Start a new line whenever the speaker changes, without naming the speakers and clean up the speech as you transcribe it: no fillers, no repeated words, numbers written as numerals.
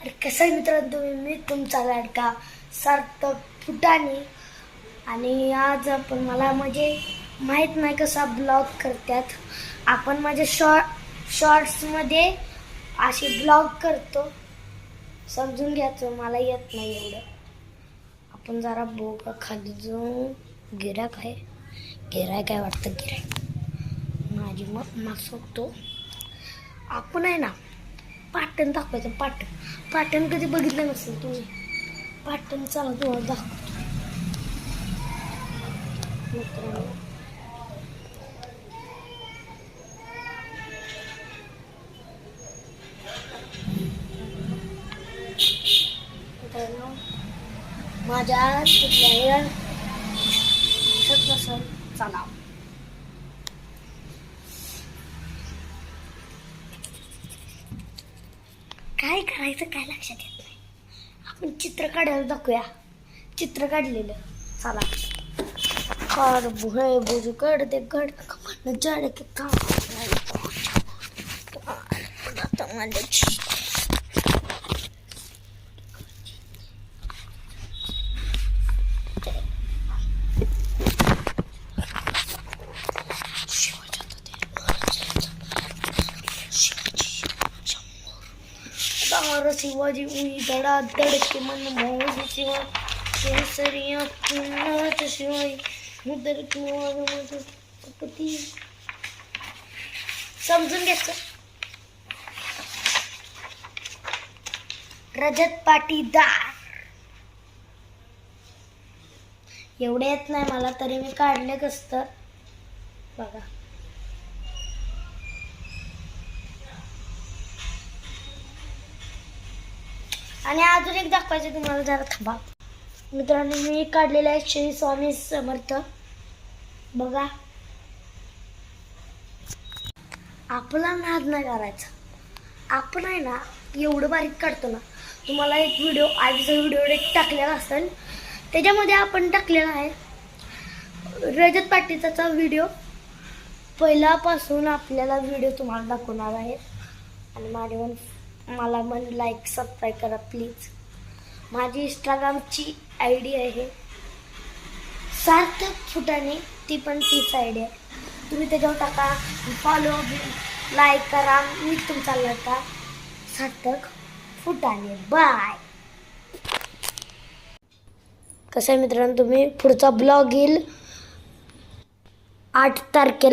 अरे कसं आहे मित्रांनो, तुम्ही मी तुमचा लाडका सार्थक फुटाणे. आणि आज आपण मला म्हणजे माहीत नाही कसा ब्लॉग करतात. आपण माझ्या शॉर्ट्समध्ये असे ब्लॉग करतो, समजून घ्यायचं. मला येत नाही एवढं. आपण जरा बोका खाली जाऊन गिराक आहे, गिराय काय वाटतं, गिराय माझी मग सोडतो. आपण आहे ना पाटण दाखवायचं. पाटण कधी बघितलं नसेल तुम्ही. पाटण चला तुम्हाला दाखवतो मित्रांनो. माझ्या कुठल्याही नसेल चला. काय करायचं काय लक्षात येत नाही. आपण चित्र काढायला दाखवूया. चित्र काढलेलं चला. कार बुहे बुजू कड ते गड न जड के काम शिवाजी उई धडा धडके मन मोज शिवा केसरिया पुन्हा शिवाय मुदर किती समजून घ्यायचं. रजत पाटीदार एवढे येत नाही मला, तरी मी काढले कसं बघा. आणि अजून एक दाखवायचं तुम्हाला, जरा थांबा मित्रांनो. मी काढलेलं आहे श्री स्वामी समर्थ बघा. आपला नाद नाही करायचा. आपण आहे ना एवढं बारीक काढतो ना. तुम्हाला एक व्हिडिओ आधीचा व्हिडिओ एक टाकलेला असेल, त्याच्यामध्ये आपण टाकलेला आहे रजत पाटीलचा व्हिडिओ. पहिल्यापासून आपल्याला व्हिडिओ तुम्हाला दाखवणार आहे. आणि मला लाईक सबस्क्राईब करा प्लीज. माझी इंस्टाग्रामची ID आहे सार्थक फुटाणे, ती पण तीच ID आहे. तुम्ही त्याच्यावर टाका, फॉलो लाईक करा. मी तुमचा लडका सार्थक फुटाणे. बाय. कसं आहे मित्रांनो, तुम्ही पुढचा ब्लॉग येईल 8 तारखेला.